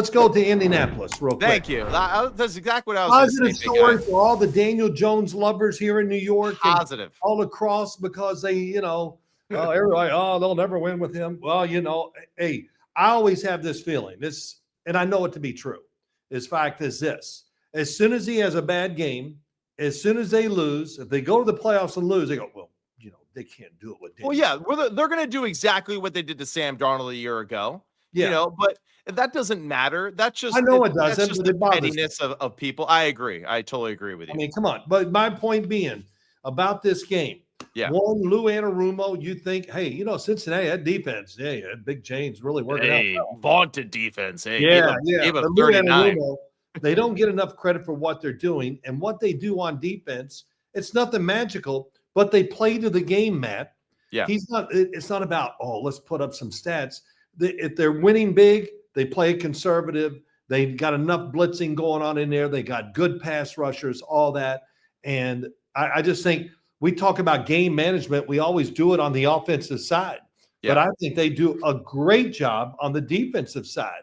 Let's go to Indianapolis real quick. Thank you. That's exactly what I was going to say. Positive story for all the Daniel Jones lovers here in New York. Positive. All across because they, everybody, they'll never win with him. Well, hey, I always have this feeling. And I know it to be true. This fact is this. As soon as he has a bad game, as soon as they lose, if they go to the playoffs and lose, they go, well, they can't do it with Daniel. Well, yeah, they're going to do exactly what they did to Sam Darnold a year ago. Yeah. But that doesn't matter. That's just I know it doesn't. That's just the pettiness of people. I agree. I totally agree with you. I mean, come on. But my point being about this game, one, Lou Anarumo, you think, hey, Cincinnati, that defense, Big James really working out. Vaunted defense. Hey, Gave him 39. They don't get enough credit for what they're doing. And what they do on defense, it's nothing magical, but they play to the game, Matt. Yeah. It's not about, let's put up some stats. If they're winning big, they play conservative. They got enough blitzing going on in there. They got good pass rushers, all that. And I just think we talk about game management. We always do it on the offensive side. Yeah. But I think they do a great job on the defensive side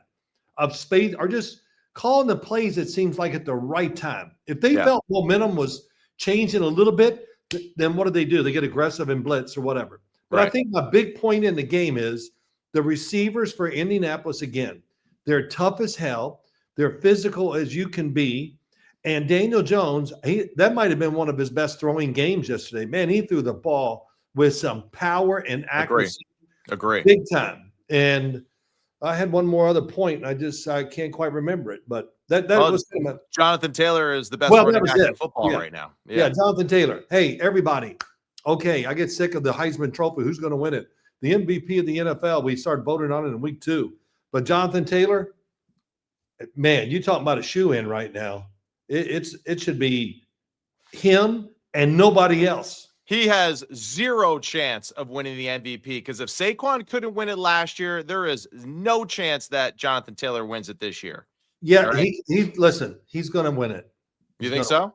of space or just calling the plays, it seems like, at the right time. If they felt momentum was changing a little bit, then what do? They get aggressive and blitz or whatever. But I think my big point in the game is the receivers for Indianapolis, again, they're tough as hell. They're physical as you can be. And Daniel Jones, that might have been one of his best throwing games yesterday. Man, he threw the ball with some power and accuracy. Agree. Big time. And I had one more other point. I can't quite remember it. But that was kind of Jonathan Taylor is the best running back in football right now. Yeah, Jonathan Taylor. Hey, everybody. Okay, I get sick of the Heisman Trophy. Who's going to win it? The MVP of the NFL, we start voting on it in week 2. But Jonathan Taylor, man, you talking about a shoe-in right now. It should be him and nobody else. He has zero chance of winning the MVP because if Saquon couldn't win it last year, there is no chance that Jonathan Taylor wins it this year. Yeah, right? Listen, he's going to win it. You think so?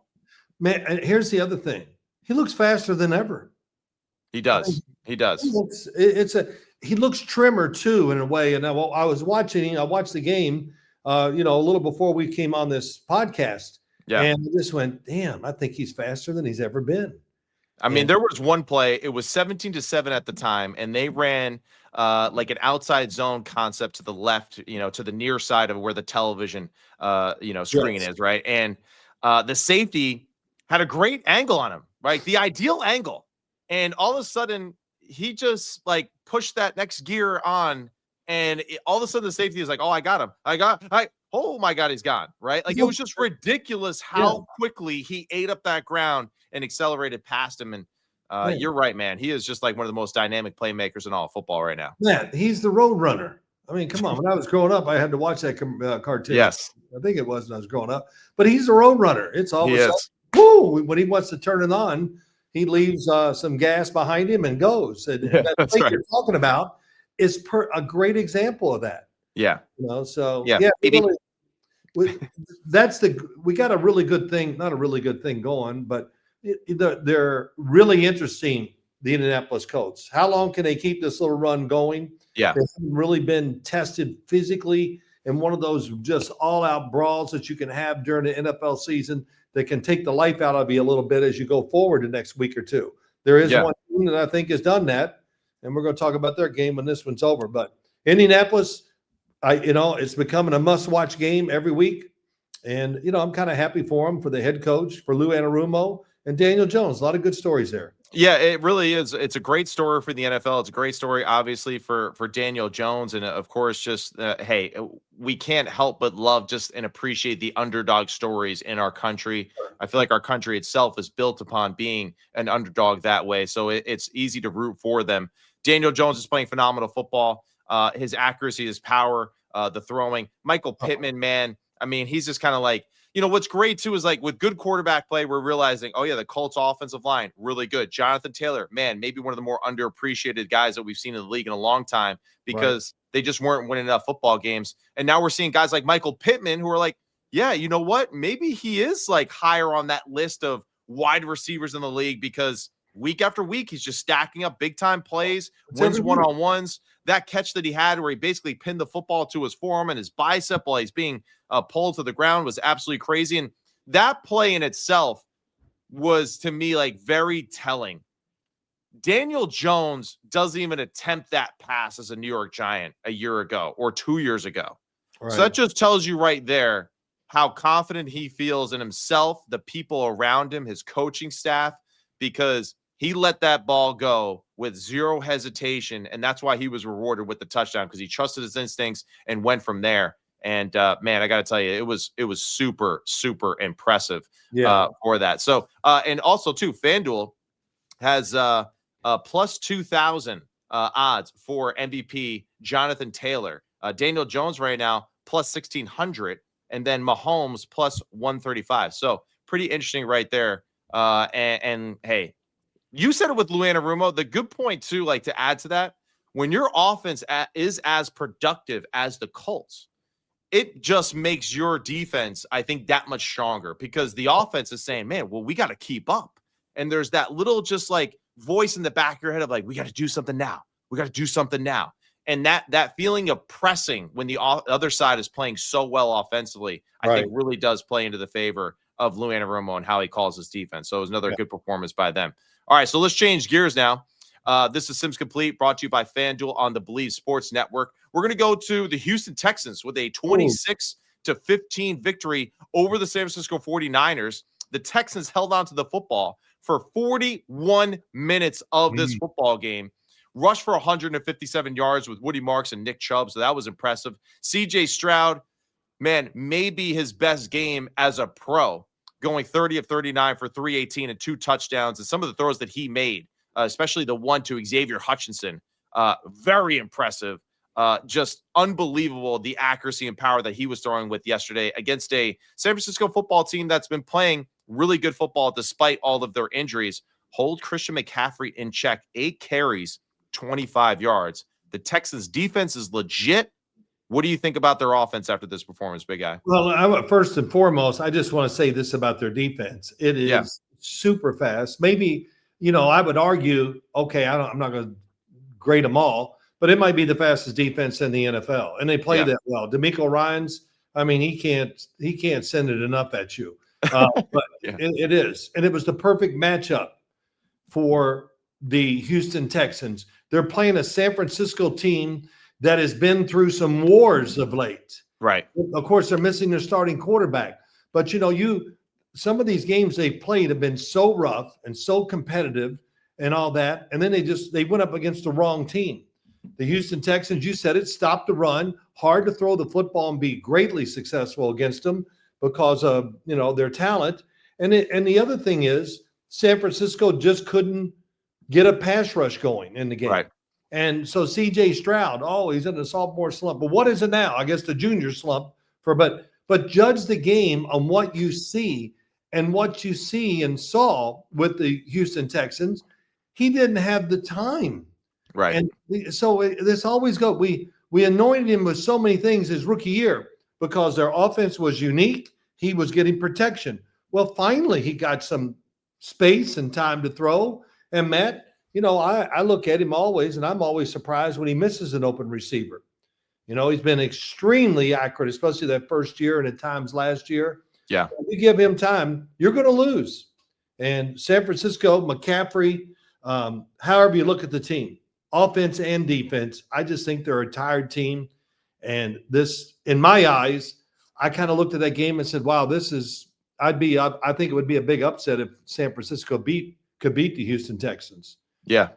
Man, and here's the other thing. He looks faster than ever. He does. He does. He looks trimmer too, in a way. And I watched the game, a little before we came on this podcast. Yeah. And I just went, damn, I think he's faster than he's ever been. I mean, there was one play, it was 17-7 at the time, and they ran like an outside zone concept to the left, to the near side of where the television, screen is, right? And the safety had a great angle on him, right? The ideal angle. And all of a sudden, he just pushed that next gear on, and all of a sudden the safety is like, oh, I got him. Oh my God, he's gone, right? It was just ridiculous how quickly he ate up that ground and accelerated past him. And you're right, man. He is just like one of the most dynamic playmakers in all of football right now. Man, he's the road runner. I mean, come on. When I was growing up, I had to watch that cartoon. Yes. I think it was when I was growing up. But he's a road runner. It's always when he wants to turn it on, he leaves some gas behind him and goes. And that thing you're talking about is a great example of that. Yeah. We got a really good thing, not a really good thing going, but they're really interesting, the Indianapolis Colts. How long can they keep this little run going? Yeah. They haven't really been tested physically in one of those just all-out brawls that you can have during the NFL season that can take the life out of you a little bit as you go forward the next week or two. There is one team that I think has done that, and we're going to talk about their game when this one's over. But Indianapolis, it's becoming a must-watch game every week. And, I'm kind of happy for him, for the head coach, for Lou Anarumo, and Daniel Jones. A lot of good stories there. Yeah, it really is. It's a great story for the NFL. It's a great story, obviously, for Daniel Jones. And, of course, just, hey, we can't help but love just and appreciate the underdog stories in our country. I feel like our country itself is built upon being an underdog that way. So it's easy to root for them. Daniel Jones is playing phenomenal football. His accuracy, his power, the throwing. Michael Pittman, man, I mean, he's just kind of like, what's great too is with good quarterback play, we're realizing, oh yeah, the Colts offensive line, really good. Jonathan Taylor, man, maybe one of the more underappreciated guys that we've seen in the league in a long time because they just weren't winning enough football games. And now we're seeing guys like Michael Pittman who are like, yeah, you know what? Maybe he is higher on that list of wide receivers in the league because week after week, he's just stacking up big time plays, It's wins every week. one-on-ones. That catch that he had where he basically pinned the football to his forearm and his bicep while he's being pulled to the ground was absolutely crazy. And that play in itself was, to me, like, very telling. Daniel Jones doesn't even attempt that pass as a New York Giant a year ago or 2 years ago. Right. So that just tells you right there how confident he feels in himself, the people around him, his coaching staff, because he let that ball go with zero hesitation. And that's why he was rewarded with the touchdown, because he trusted his instincts and went from there. And man, I got to tell you, it was super, super impressive for that. So, and also too, FanDuel has plus 2,000 odds for MVP Jonathan Taylor. Daniel Jones right now plus 1,600, and then Mahomes plus 135. So pretty interesting right there. And hey, you said it with Lou Anarumo. The good point too, like, to add to that, when your offense is as productive as the Colts, it just makes your defense, I think, that much stronger, because the offense is saying, man, well, we got to keep up. And there's that little just like voice in the back of your head of like, we got to do something now. We got to do something now. And that feeling of pressing when the other side is playing so well offensively, I think really does play into the favor of Lou Anarumo and how he calls his defense. So it was another good performance by them. All right, so let's change gears now. This is Sims Complete, brought to you by FanDuel on the Believe Sports Network. We're going to go to the Houston Texans with a 26-15 victory over the San Francisco 49ers. The Texans held on to the football for 41 minutes of this football game, rushed for 157 yards with Woody Marks and Nick Chubb, so that was impressive. C.J. Stroud, man, maybe his best game as a pro, going 30 of 39 for 318 and 2 touchdowns, and some of the throws that he made, especially the one to Xavier Hutchinson, very impressive. Just unbelievable, the accuracy and power that he was throwing with yesterday against a San Francisco football team that's been playing really good football despite all of their injuries. Hold Christian McCaffrey in check, 8 carries, 25 yards. The Texans defense is legit. What do you think about their offense after this performance, big guy? Well, first and foremost, I just want to say this about their defense. It is super fast. Maybe, I would argue, okay, I'm not going to grade them all, but it might be the fastest defense in the NFL, and they play that well. DeMeco Ryans, I mean, he can't send it enough at you, but it is, and it was the perfect matchup for the Houston Texans. They're playing a San Francisco team that has been through some wars of late. Right. Of course, they're missing their starting quarterback, but some of these games they've played have been so rough and so competitive and all that, and then they went up against the wrong team. The Houston Texans, you said it, stopped the run, hard to throw the football and be greatly successful against them because of their talent. And the other thing is San Francisco just couldn't get a pass rush going in the game. Right. And so C.J. Stroud, he's in a sophomore slump. But what is it now? I guess the junior slump but judge the game on what you see, and what you see and saw with the Houston Texans. He didn't have the time. Right. And so this always goes. We anointed him with so many things his rookie year because their offense was unique. He was getting protection. Well, finally he got some space and time to throw. And Matt, I look at him always, and I'm always surprised when he misses an open receiver. He's been extremely accurate, especially that first year and at times last year. Yeah. If you give him time, you're going to lose. And San Francisco, McCaffrey, however you look at the team, offense and defense, I just think they're a tired team. And this, in my eyes, I kind of looked at that game and said, wow, I think it would be a big upset if San Francisco could beat the Houston Texans. Yeah.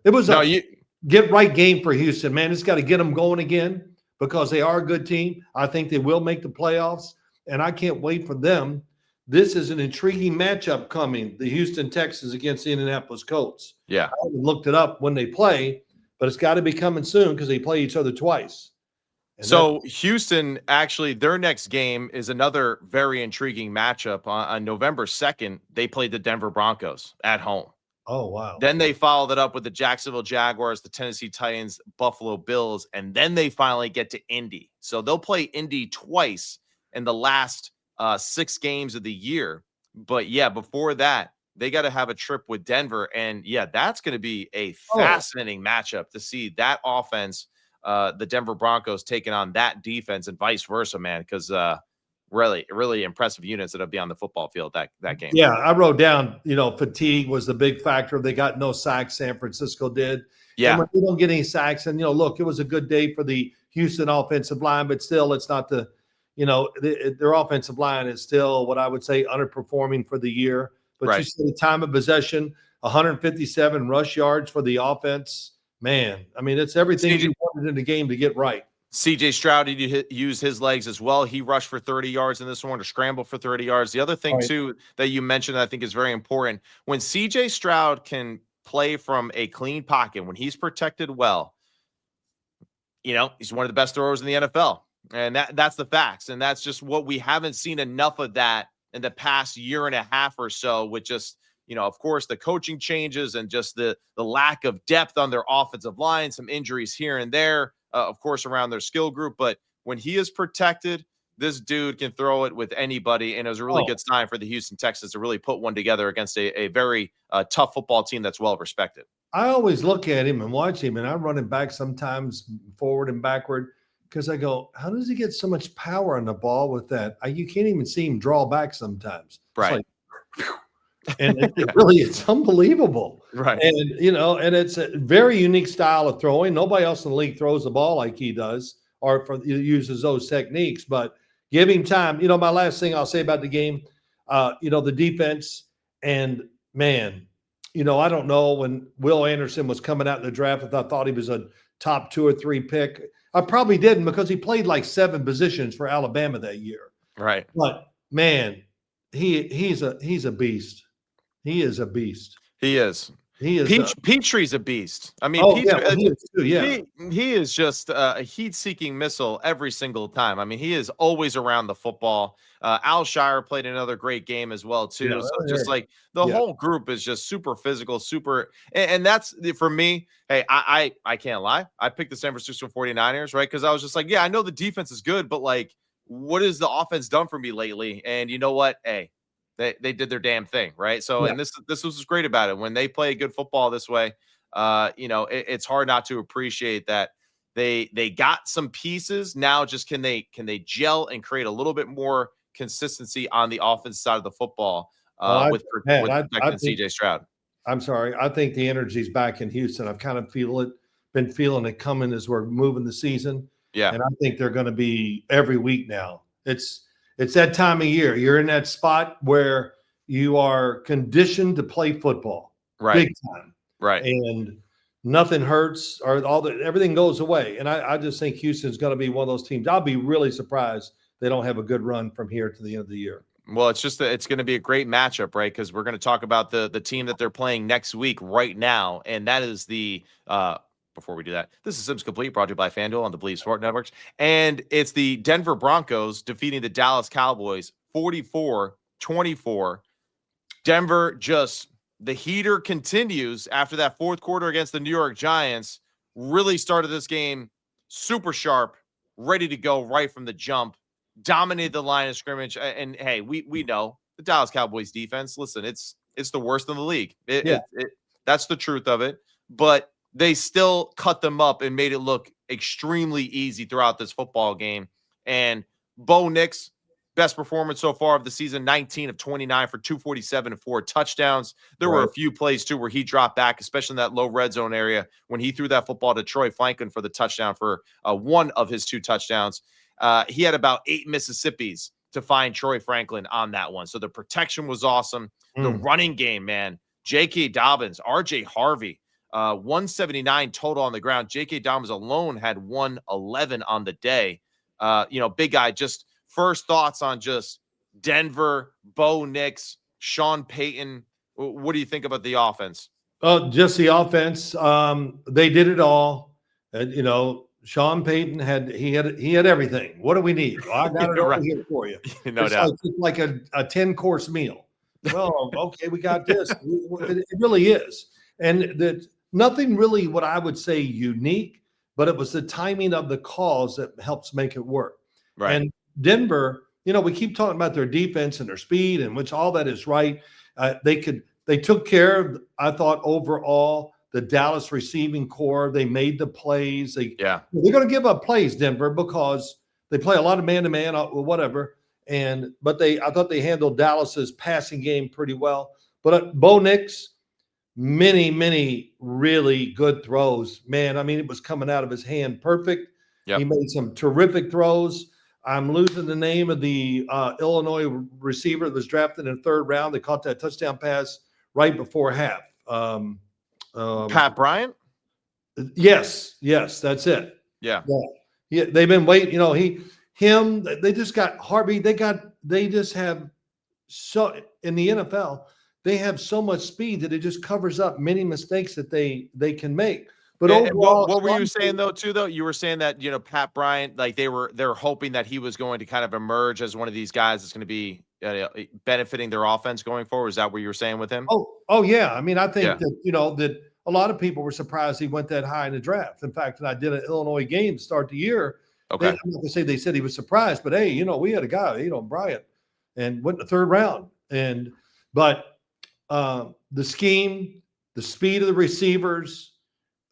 It was a get right game for Houston, man. It's got to get them going again because they are a good team. I think they will make the playoffs, and I can't wait for them. This is an intriguing matchup coming, the Houston Texans against the Indianapolis Colts. Yeah. I haven't looked it up when they play, but it's got to be coming soon because they play each other twice. And so Houston, actually, their next game is another very intriguing matchup. On November 2nd, they played the Denver Broncos at home. Oh, wow. Then they followed it up with the Jacksonville Jaguars, the Tennessee Titans, Buffalo Bills, and then they finally get to Indy. So they'll play Indy twice in the last 6 games of the year. But yeah, before that, they got to have a trip with Denver. And yeah, that's going to be a Oh, fascinating matchup to see that offense, the Denver Broncos taking on that defense and vice versa, man. Because really, really impressive units that'll be on the football field that game. yeah. I wrote down, fatigue was the big factor. They got no sacks. San Francisco did. And Yeah, when they don't get any sacks, and, look, it was a good day for the Houston offensive line, but still it's not their offensive line is still what I would say underperforming for the year. But you right. see the time of possession, 157 rush yards for the offense. Man, I mean, it's everything you wanted in the game to get right. CJ Stroud, did use his legs as well. He rushed for 30 yards in this one, or scrambled for 30 yards. The other thing, too, that you mentioned, I think is very important. When CJ Stroud can play from a clean pocket, when he's protected well, he's one of the best throwers in the NFL. And that's the facts. And that's just what we haven't seen enough of that in the past year and a half or so, with just, of course, the coaching changes and just the lack of depth on their offensive line, some injuries here and there, of course, around their skill group. But when he is protected, this dude can throw it with anybody. And it was a really good sign for the Houston Texans to really put one together against a very tough football team that's well respected. I always look at him and watch him, and I'm running back sometimes forward and backward because I go, how does he get so much power on the ball with that? You can't even see him draw back sometimes. Right. It's and it's unbelievable. Right. And, and it's a very unique style of throwing. Nobody else in the league throws the ball like he does or uses those techniques, but give him time. My last thing I'll say about the game, the defense, and man, I don't know, when Will Anderson was coming out in the draft, if I thought he was a top 2 or 3 pick. I probably didn't, because he played like 7 positions for Alabama that year. Right. But man, he's a beast. He is a beast. He is. He is. Petrie's a beast. I mean, he is too, yeah. He is just a heat-seeking missile every single time. I mean, he is always around the football. Al Shire played another great game as well, too. Yeah, so just like the whole group is just super physical, and that's for me. Hey, I can't lie. I picked the San Francisco 49ers, right? Because I was just like, yeah, I know the defense is good, but like, what has the offense done for me lately? And you know what? Hey, they did their damn thing, right? So, and this was great about it. When they play good football this way, it's hard not to appreciate that they got some pieces. Now, just can they gel and create a little bit more consistency on the offense side of the football with protecting CJ Stroud? I'm sorry. I think the energy's back in Houston. I've kind of been feeling it coming as we're moving the season. Yeah. And I think they're going to be every week now. It's that time of year. You're in that spot where you are conditioned to play football, right? Big time, right? And nothing hurts, or everything goes away. And I just think Houston's going to be one of those teams. I'll be really surprised they don't have a good run from here to the end of the year. Well, it's going to be a great matchup, right? Because we're going to talk about the team that they're playing next week right now, and that is the. Before we do that, this is Sims Complete, brought to you by FanDuel on the Believe Sport Networks. And it's the Denver Broncos defeating the Dallas Cowboys 44-24. Denver, the heater continues after that fourth quarter against the New York Giants. Really started this game super sharp, ready to go right from the jump, dominated the line of scrimmage. And hey, we know the Dallas Cowboys defense, listen, it's the worst in the league. That's the truth of it. But they still cut them up and made it look extremely easy throughout this football game. And Bo Nix, best performance so far of the season, 19 of 29 for 247 and 4 touchdowns. There were a few plays, too, where he dropped back, especially in that low red zone area when he threw that football to Troy Franklin for the touchdown for one of his 2 touchdowns. He had about 8 Mississippis to find Troy Franklin on that one. So the protection was awesome. The running game, man. J.K. Dobbins, R.J. Harvey, 179 total on the ground. J.K. Dobbins alone had 111 on the day. Big guy. Just first thoughts on just Denver, Bo Nix, Sean Payton. What do you think about the offense? Just the offense. They did it all. Sean Payton had everything. What do we need? Well, I got it over here for you. No doubt. It's like a 10-course meal. Well, okay, we got this. It really is. And that nothing really what I would say unique, but it was the timing of the calls that helps make it work. Right. And Denver, we keep talking about their defense and their speed, and which all that is right. They could they took care of, I thought, overall, the Dallas receiving core. They made the plays. They're going to give up plays, Denver, because they play a lot of man-to-man or whatever. But I thought they handled Dallas's passing game pretty well. But Bo Nix, many really good throws. Man, I mean, it was coming out of his hand perfect. He made some terrific throws. I'm losing the name of the Illinois receiver that was drafted in the 3rd round. They caught that touchdown pass right before half. Pat Bryant? Yes, that's it. Yeah. They've been waiting. You know, they just got Harvey. They just have so in the NFL. They have so much speed that it just covers up many mistakes that they can make. But overall, what were you saying though? You were saying that, you know, Pat Bryant, like they're hoping that he was going to kind of emerge as one of these guys that's going to be benefiting their offense going forward. Is that what you were saying with him? Oh yeah. I mean, I think that, you know, that a lot of people were surprised he went that high in the draft. In fact, when I did an Illinois game to start the year, I'm not going to say they said he was surprised, but hey, you know, we had a guy, you know, Bryant, and went in the 3rd round. But the scheme, the speed of the receivers,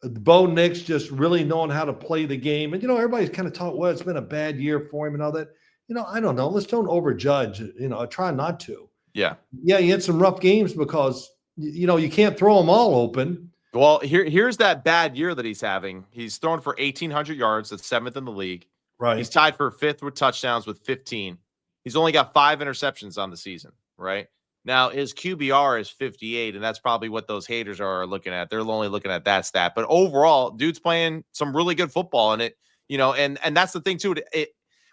Bo Nix just really knowing how to play the game. And, you know, everybody's kind of talking, well, it's been a bad year for him and all that. You know, I don't know. Let's don't overjudge. You know, I try not to. Yeah, he had some rough games because, you know, you can't throw them all open. Well, here's that bad year that he's having. He's thrown for 1,800 yards. That's 7th in the league. Right. He's tied for 5th with touchdowns with 15. He's only got 5 interceptions on the season, right? Now, his QBR is 58, and that's probably what those haters are looking at. They're only looking at that stat. But overall, dude's playing some really good football, and it, you know, and that's the thing too.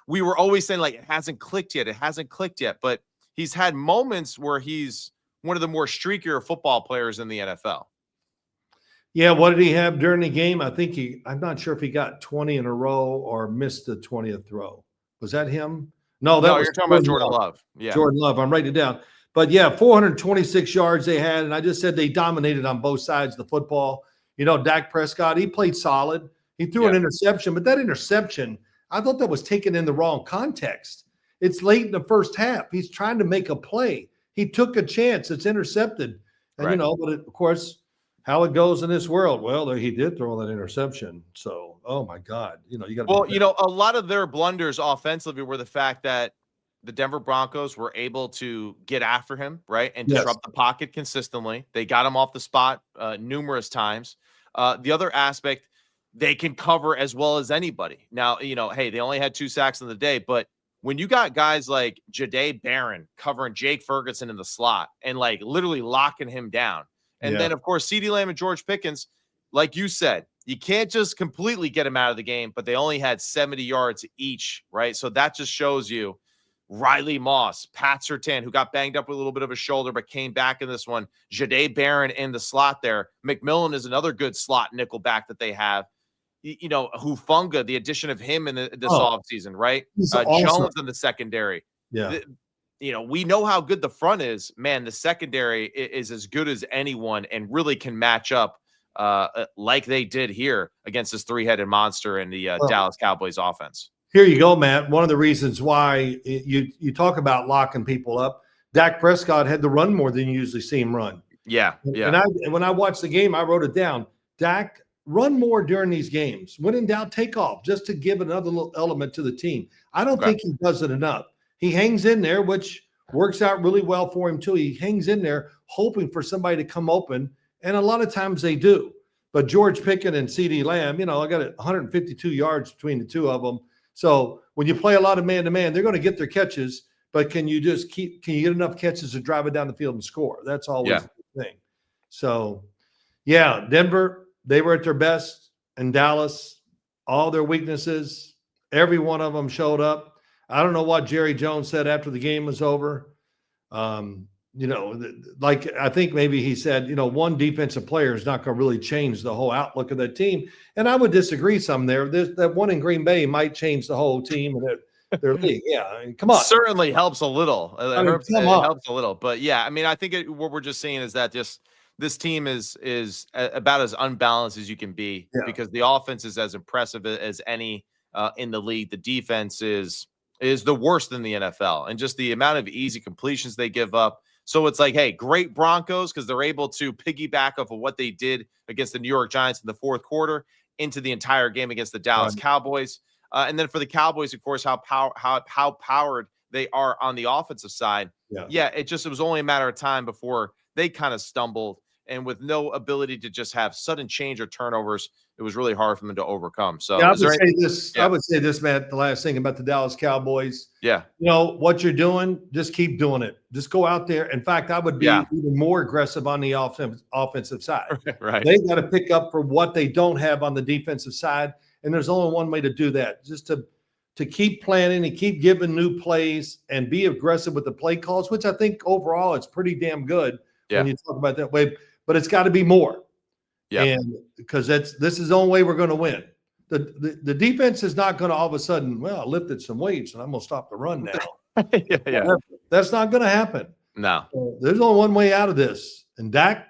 We were always saying like it hasn't clicked yet, but he's had moments where he's one of the more streakier football players in the NFL. Yeah, what did he have during the game? I think I'm not sure if he got 20 in a row or missed the 20th throw. Was that him? No, that was you're talking about Jordan Love. Yeah, Jordan Love. I'm writing it down. But yeah, 426 yards they had, and I just said they dominated on both sides of the football. You know, Dak Prescott, he played solid. He threw an interception, but that interception, I thought that was taken in the wrong context. It's late in the first half. He's trying to make a play. He took a chance. It's intercepted. And, you know, but of course, how it goes in this world, well, he did throw that interception. So, oh, my God. You know, you got to. Well, you know, a lot of their blunders offensively were the fact that the Denver Broncos were able to get after him, right, and disrupt the pocket consistently. They got him off the spot numerous times. The other aspect, they can cover as well as anybody. Now, you know, hey, they only had 2 sacks in the day, but when you got guys like Jahdae Barron covering Jake Ferguson in the slot and like literally locking him down, and then of course CeeDee Lamb and George Pickens, like you said, you can't just completely get him out of the game, but they only had 70 yards each, right? So that just shows you. Riley Moss, Pat Surtain, who got banged up with a little bit of a shoulder, but came back in this one. Jahdae Barron in the slot there. McMillan is another good slot nickel back that they have. You know, Hufanga, the addition of him in this offseason, right? Awesome. Jones in the secondary. Yeah. You know, we know how good the front is. Man, the secondary is as good as anyone and really can match up like they did here against this 3-headed monster in the Dallas Cowboys offense. Here you go, Matt. One of the reasons why you talk about locking people up, Dak Prescott had to run more than you usually see him run. Yeah. And when I watched the game, I wrote it down. Dak, run more during these games. When in doubt, take off just to give another little element to the team. I don't think he does it enough. He hangs in there, which works out really well for him too. He hangs in there hoping for somebody to come open, and a lot of times they do. But George Pickens and CeeDee Lamb, you know, I got 152 yards between the two of them. So when you play a lot of man-to-man, they're going to get their catches, but can you get enough catches to drive it down the field and score? That's always the thing. So, yeah, Denver, they were at their best, and Dallas, all their weaknesses, every one of them showed up. I don't know what Jerry Jones said after the game was over. You know, like I think maybe he said, you know, one defensive player is not going to really change the whole outlook of that team. And I would disagree some there. That one in Green Bay might change the whole team and their league. Yeah, I mean, come on. Certainly helps a little. It helps a little. But, yeah, I mean, I think what we're just seeing is that this team is about as unbalanced as you can be because the offense is as impressive as any in the league. The defense is the worst in the NFL. And just the amount of easy completions they give up, So it's like, hey, great Broncos because they're able to piggyback off of what they did against the New York Giants in the fourth quarter into the entire game against the Dallas Cowboys. And then for the Cowboys, of course, how powered they are on the offensive side. Yeah, it was only a matter of time before they kind of stumbled. And with no ability to just have sudden change or turnovers, it was really hard for them to overcome. So I would say this, Matt, the last thing about the Dallas Cowboys. Yeah. What you're doing, just keep doing it. Just go out there. In fact, I would be even more aggressive on the offensive side. Right. They got to pick up for what they don't have on the defensive side. And there's only one way to do that, just to keep planning and keep giving new plays and be aggressive with the play calls, which I think overall it's pretty damn good when you talk about that way. But it's got to be more. Yeah. And because this is the only way we're going to win. The defense is not going to all of a sudden, well, I lifted some weights and I'm going to stop the run now. That's not going to happen. No. There's only one way out of this. And Dak,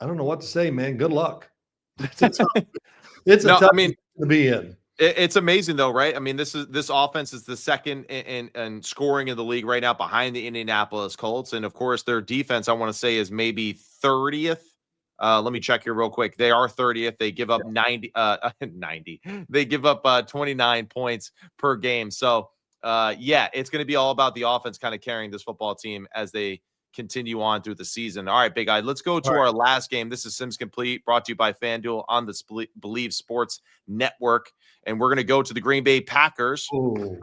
I don't know what to say, man. Good luck. It's a tough to be in. It's amazing though, right? I mean, this offense is the second in scoring in the league right now behind the Indianapolis Colts. And of course, their defense, I want to say, is maybe 30th. Let me check here real quick. They are 30th. They give up 90. They give up 29 points per game. So it's going to be all about the offense kind of carrying this football team as they continue on through the season. All right, Big Eye, let's go to our last game. This is Sims Complete, brought to you by FanDuel on the Believe Sports Network. And we're going to go to the Green Bay Packers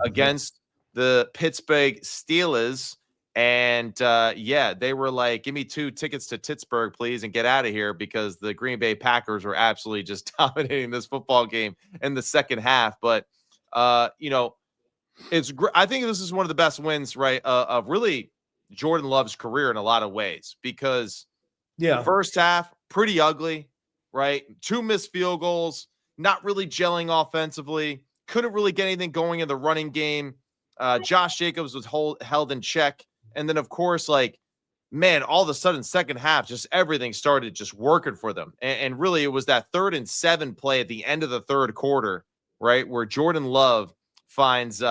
against the Pittsburgh Steelers. And they were like, give me 2 tickets to Pittsburgh, please, and get out of here, because the Green Bay Packers were absolutely just dominating this football game in the second half. But, I think this is one of the best wins, right, of really Jordan Love's career in a lot of ways, because the first half, pretty ugly, right? 2 missed field goals, not really gelling offensively, couldn't really get anything going in the running game. Josh Jacobs was held in check. And then, of course, all of a sudden, second half, just everything started just working for them. And really, it was that 3rd and 7 play at the end of the third quarter, right, where Jordan Love finds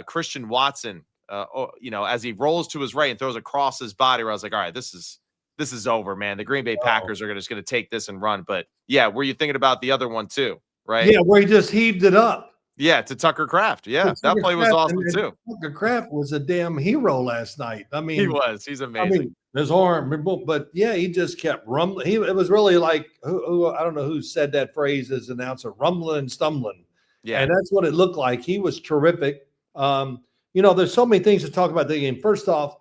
Christian Watson, as he rolls to his right and throws across his body, where I was like, all right, this is over, man. The Green Bay Packers are just going to take this and run. But, were you thinking about the other one too, right? Yeah, where he just heaved it up. Yeah, to Tucker Kraft. Yeah, that play was awesome too. Tucker Kraft was a damn hero last night. I mean, he was. He's amazing. I mean, his arm, but he just kept rumbling. It was really like, I don't know who said that phrase as announcer, rumbling and stumbling. Yeah, and that's what it looked like. He was terrific. There's so many things to talk about the game. First off,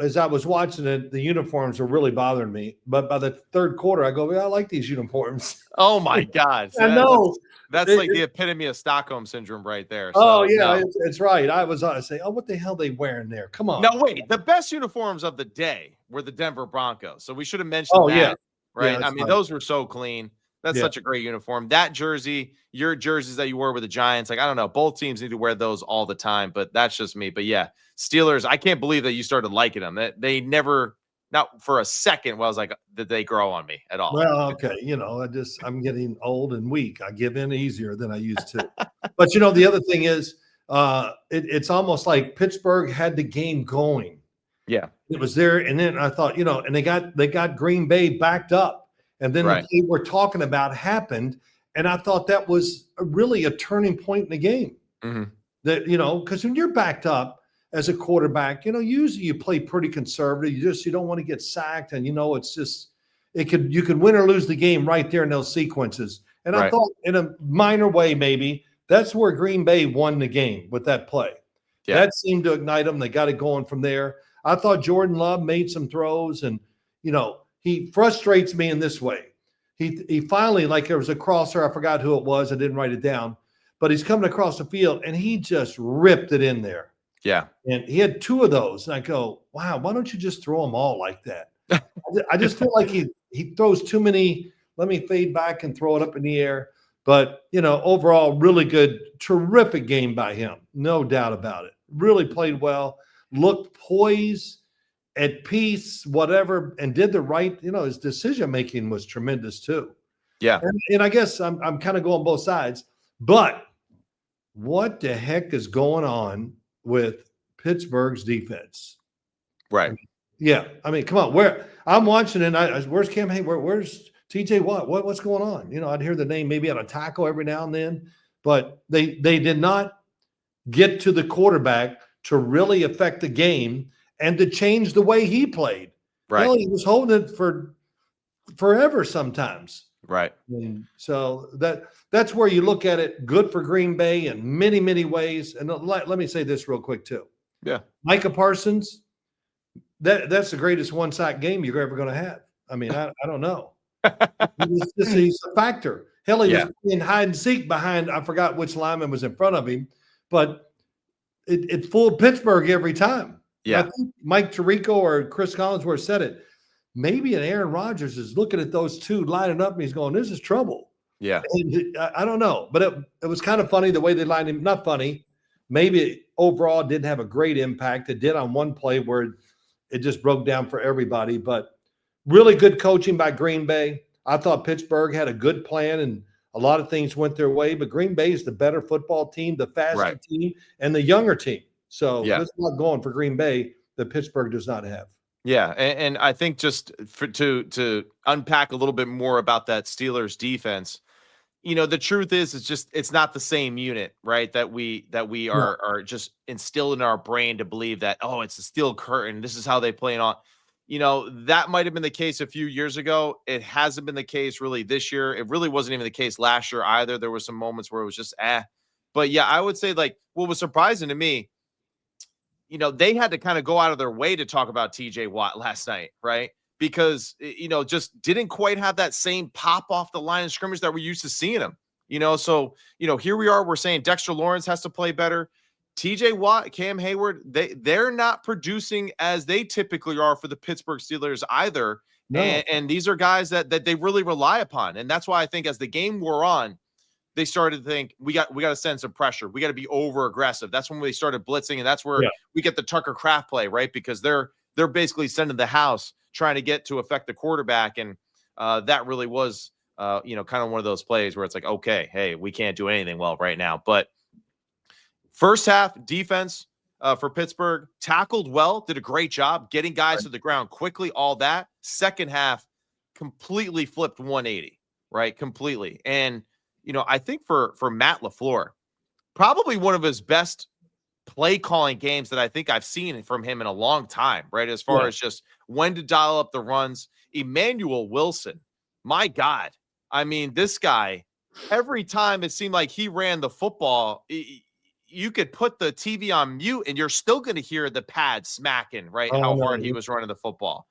as I was watching it, the uniforms were really bothering me. But by the third quarter, I go, I like these uniforms. Oh my God! I know. That's like the epitome of Stockholm syndrome right there. So, it's right. I was saying, what the hell are they wearing there? Come on. No, wait. The best uniforms of the day were the Denver Broncos. So we should have mentioned that. Yeah. Right. Yeah, those were so clean. That's such a great uniform. That jersey, your jerseys that you wore with the Giants, I don't know. Both teams need to wear those all the time, but that's just me. But Steelers, I can't believe that you started liking them. They never, not for a second, I was like, did they grow on me at all? Well, okay. I'm getting old and weak. I give in easier than I used to. But, the other thing is it's almost like Pittsburgh had the game going. Yeah. It was there. And then I thought, and they got Green Bay backed up. And then the play we're talking about happened. And I thought that was really a turning point in the game. Mm-hmm. That, because when you're backed up as a quarterback, usually you play pretty conservative. You don't want to get sacked. And, it's just, you could win or lose the game right there in those sequences. And I thought in a minor way, maybe that's where Green Bay won the game with that play. Yeah. That seemed to ignite them. They got it going from there. I thought Jordan Love made some throws, and, he frustrates me in this way. He finally, like there was a crosser, I forgot who it was. I didn't write it down, but he's coming across the field and he just ripped it in there. Yeah. And he had 2 of those. And I go, wow, why don't you just throw them all like that? I just feel like he throws too many. Let me fade back and throw it up in the air. But, overall, really good, terrific game by him. No doubt about it. Really played well, looked poised, at peace, whatever, and did the right, his decision-making was tremendous too. Yeah. And I guess I'm kind of going both sides, but what the heck is going on with Pittsburgh's defense? Right. Yeah, I mean, come on. Where I'm watching and where's Cam Hayward? Where's TJ Watt? What's going on? I'd hear the name maybe on a tackle every now and then, but they did not get to the quarterback to really affect the game and to change the way he played. Right. Hell, he was holding it for forever sometimes. Right. And so that's where you look at it. Good for Green Bay in many, many ways. And let me say this real quick too. Yeah. Micah Parsons, that's the greatest one-sack game you're ever going to have. I mean, I don't know. He's a factor. Hell, he was playing hide and seek behind, I forgot which lineman was in front of him, but it fooled Pittsburgh every time. Yeah. I think Mike Tirico or Chris Collinsworth said it. Maybe an Aaron Rodgers is looking at those two lining up and he's going, this is trouble. Yeah. And I don't know, but it was kind of funny the way they lined him. Not funny. Maybe overall didn't have a great impact. It did on one play where it just broke down for everybody, but really good coaching by Green Bay. I thought Pittsburgh had a good plan and a lot of things went their way, but Green Bay is the better football team, the faster team, and the younger team. So there's a lot going for Green Bay that Pittsburgh does not have. Yeah, and I think just to unpack a little bit more about that Steelers defense, the truth is it's not the same unit, right? That we are just instilled in our brain to believe that, oh, it's a steel curtain. This is how they play on. That might have been the case a few years ago. It hasn't been the case really this year. It really wasn't even the case last year either. There were some moments where it was just But yeah, I would say like what was surprising to me, they had to kind of go out of their way to talk about TJ Watt last night, right? Because, just didn't quite have that same pop off the line of scrimmage that we're used to seeing him, So, here we are, we're saying Dexter Lawrence has to play better. TJ Watt, Cam Hayward, they're not producing as they typically are for the Pittsburgh Steelers either. No. And these are guys that they really rely upon. And that's why I think as the game wore on, they started to think we got a sense of pressure. We got to be over aggressive. That's when they started blitzing. And that's where we get the Tucker Kraft play, right? Because they're basically sending the house trying to get to affect the quarterback. And that really was, kind of one of those plays where it's like, okay, hey, we can't do anything well right now. But first half defense for Pittsburgh tackled well, did a great job getting guys to the ground quickly, all that. Second half completely flipped 180, right? Completely. And, I think for Matt LaFleur, probably one of his best play calling games that I think I've seen from him in a long time, right? As far as just when to dial up the runs. Emmanuel Wilson, my God. I mean, this guy, every time it seemed like he ran the football, you could put the TV on mute and you're still going to hear the pad smacking, right? How hard he was running the football.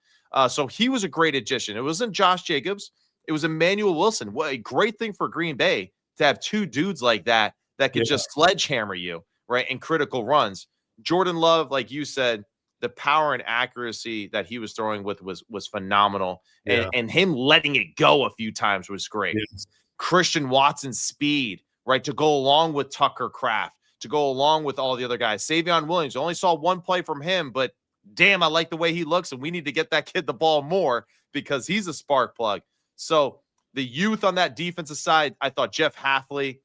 So he was a great addition. It wasn't Josh Jacobs. It was Emmanuel Wilson. What a great thing for Green Bay to have two dudes like that could just sledgehammer you, right, in critical runs. Jordan Love, like you said, the power and accuracy that he was throwing with was phenomenal. And him letting it go a few times was great. Yes. Christian Watson's speed, right, to go along with Tucker Kraft, to go along with all the other guys. Savion Williams, I only saw one play from him, but damn, I like the way he looks, and we need to get that kid the ball more because he's a spark plug. So the youth on that defensive side, I thought Jeff Hafley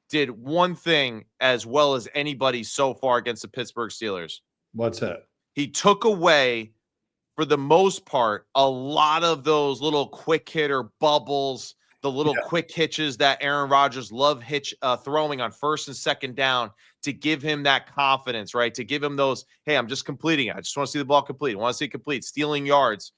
did one thing as well as anybody so far against the Pittsburgh Steelers. What's that? He took away, for the most part, a lot of those little quick hitter bubbles, the little quick hitches that Aaron Rodgers loved throwing on first and second down to give him that confidence, right? To give him those, hey, I'm just completing it. I just want to see the ball complete. I want to see it complete. Stealing yards.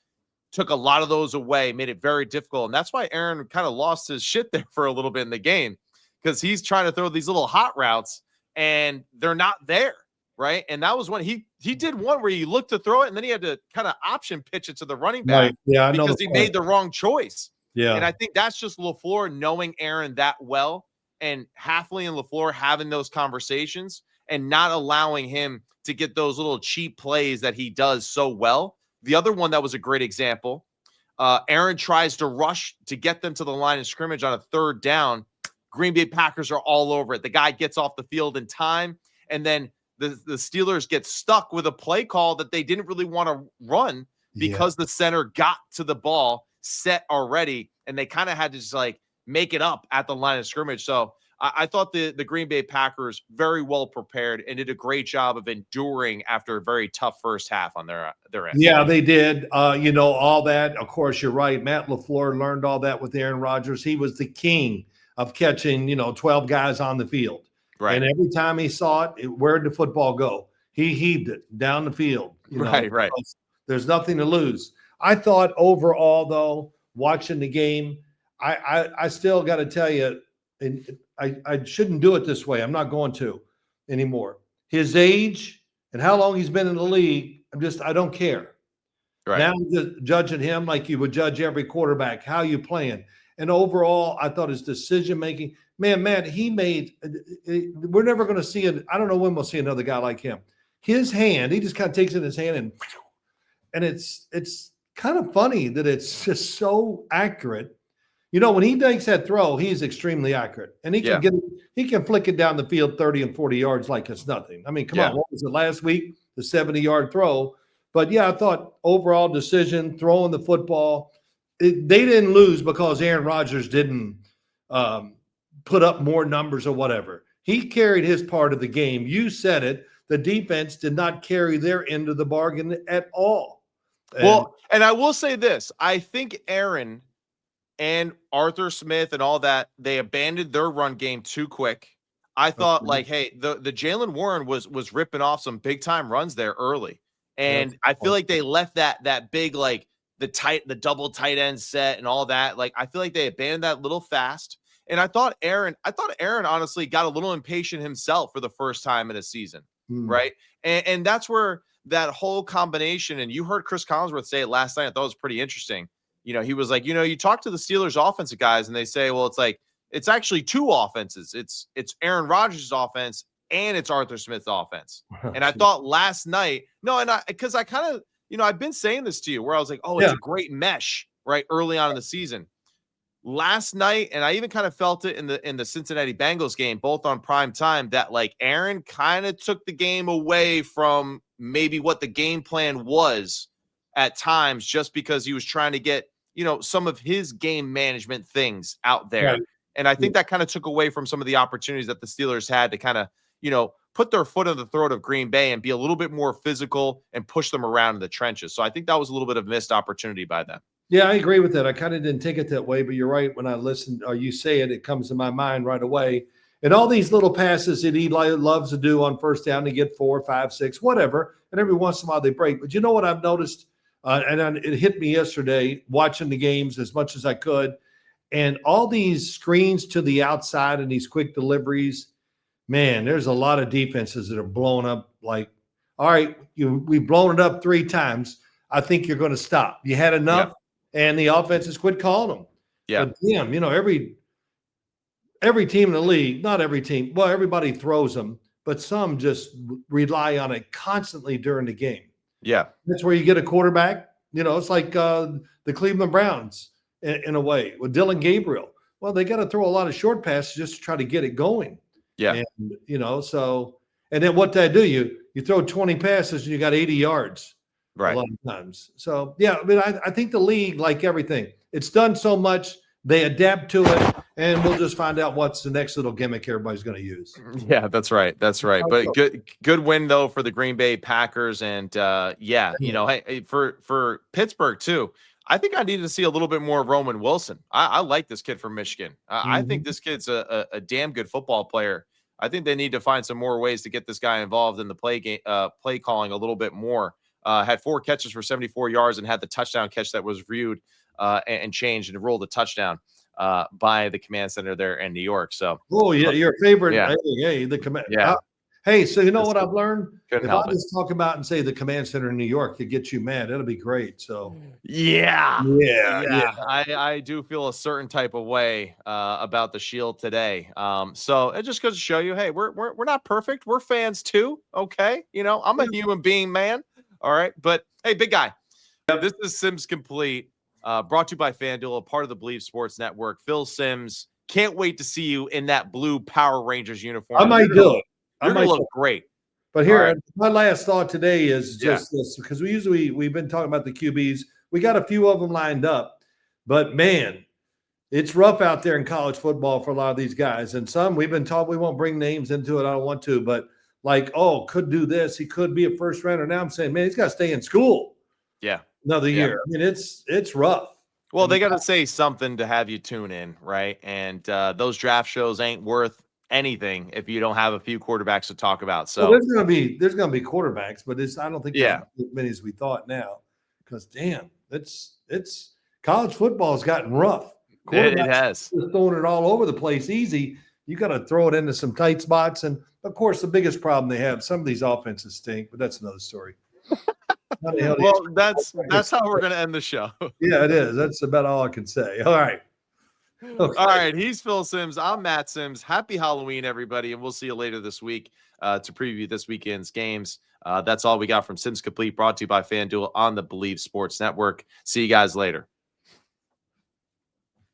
Took a lot of those away, made it very difficult. And that's why Aaron kind of lost his shit there for a little bit in the game, because he's trying to throw these little hot routes and they're not there, right? And that was when he did one where he looked to throw it and then he had to kind of option pitch it to the running back, right. Yeah, I know, because he made the wrong choice. Yeah. And I think that's just LaFleur knowing Aaron that well, and Hafley and LaFleur having those conversations and not allowing him to get those little cheap plays that he does so well. The other one that was a great example, Aaron tries to rush to get them to the line of scrimmage on a third down. Green Bay Packers are all over it. The guy gets off the field in time, and then the Steelers get stuck with a play call that they didn't really want to run because the center got to the ball set already, and they kind of had to just like make it up at the line of scrimmage. So I thought the Green Bay Packers very well prepared and did a great job of enduring after a very tough first half on their end. Yeah, they did. All that. Of course, you're right. Matt LaFleur learned all that with Aaron Rodgers. He was the king of catching, 12 guys on the field. Right. And every time he saw it, where'd the football go? He heaved it down the field. Right. There's nothing to lose. I thought overall, though, watching the game, I still got to tell you, and I shouldn't do it this way. I'm not going to anymore. His age and how long he's been in the league, I don't care. Right. Now I'm just judging him like you would judge every quarterback, how you playing. And overall, I thought his decision-making, man, he made – we're never going to see it. I don't know when we'll see another guy like him. His hand, he just kind of takes it in his hand and it's kind of funny that it's just so accurate. When he makes that throw, he's extremely accurate. And he can flick it down the field 30 and 40 yards like it's nothing. I mean, come on, what was it last week? The 70-yard throw. But, I thought overall decision, throwing the football, they didn't lose because Aaron Rodgers didn't put up more numbers or whatever. He carried his part of the game. You said it. The defense did not carry their end of the bargain at all. And I will say this. I think Aaron and Arthur Smith and all that, they abandoned their run game too quick. I thought hey, the Jalen Warren was ripping off some big time runs there early. And I feel like they left that big, like the double tight end set and all that. Like, I feel like they abandoned that a little fast. And I thought Aaron honestly got a little impatient himself for the first time in a season. Right. And that's where that whole combination, and you heard Chris Collinsworth say it last night. I thought it was pretty interesting. He was like, you talk to the Steelers offensive guys and they say, well, it's actually two offenses. It's Aaron Rodgers' offense and it's Arthur Smith's offense. And I thought last night, because I kind of, I've been saying this to you where I was like, it's a great mesh right early on in the season. Last night, and I even kind of felt it in the Cincinnati Bengals game, both on prime time, that like Aaron kind of took the game away from maybe what the game plan was at times, just because he was trying to get, some of his game management things out there. Right. And I think that kind of took away from some of the opportunities that the Steelers had to kind of, put their foot in the throat of Green Bay and be a little bit more physical and push them around in the trenches. So I think that was a little bit of missed opportunity by them. Yeah, I agree with that. I kind of didn't take it that way, but you're right. When I listen or you say it, it comes to my mind right away. And all these little passes that Eli loves to do on first down to get 4, 5, 6, whatever. And every once in a while they break. But you know what I've noticed? It hit me yesterday watching the games as much as I could. And all these screens to the outside and these quick deliveries, man, there's a lot of defenses that are blown up. Like, all right, we've blown it up 3 times. I think you're going to stop. You had enough. Yeah. And the offenses quit calling them. Yeah. But damn, every team in the league, not every team, well, everybody throws them, but some just rely on it constantly during the game. Yeah. That's where you get a quarterback. It's like the Cleveland Browns in a way with Dylan Gabriel. Well, they got to throw a lot of short passes just to try to get it going. Yeah. And, and then what they do, you throw 20 passes and you got 80 yards. Right. A lot of times. So, yeah, I think the league, like everything, it's done so much, they adapt to it, and we'll just find out what's the next little gimmick everybody's going to use. Yeah, that's right. That's right. But good win, though, for the Green Bay Packers. And, hey, for Pittsburgh, too, I think I needed to see a little bit more of Roman Wilson. I like this kid from Michigan. I think this kid's a damn good football player. I think they need to find some more ways to get this guy involved in the play calling a little bit more. Had 4 catches for 74 yards and had the touchdown catch that was reviewed and changed and ruled a touchdown by the command center there in New York. So, your favorite. Yeah. Hey, the command. Yeah. Hey, so you know what I've learned? If I just talk about and say the command center in New York, it gets you mad. It'll be great. So, yeah. I do feel a certain type of way about the Shield today. So it just goes to show you, hey, we're not perfect. We're fans too. Okay, I'm a human being, man. All right. But hey, big guy, this is Sims Complete, brought to you by FanDuel, a part of the Believe Sports Network. Phil Sims, can't wait to see you in that blue Power Rangers uniform. I might do it. You're going to look great. But here, my last thought today is just this, because we've been talking about the QBs. We got a few of them lined up, but man, it's rough out there in college football for a lot of these guys. And some we've been taught, we won't bring names into it. I don't want to, but like, oh, could do this. He could be a first rounder. Now I'm saying, man, he's got to stay in school. Yeah. Another year. I mean, it's rough. Well, they got to say something to have you tune in, right? And those draft shows ain't worth anything if you don't have a few quarterbacks to talk about. So there's gonna be quarterbacks, but I don't think there's as many as we thought now. Because damn, it's college football has gotten rough. It has. Just throwing it all over the place easy. You got to throw it into some tight spots. And of course, the biggest problem they have, some of these offenses stink, but that's another story. Well, that's how we're going to end the show. Yeah, it is. That's about all I can say. All right. Okay. All right. He's Phil Simms. I'm Matt Simms. Happy Halloween, everybody. And we'll see you later this week to preview this weekend's games. That's all we got from Simms Complete, brought to you by FanDuel on the Believe Sports Network. See you guys later.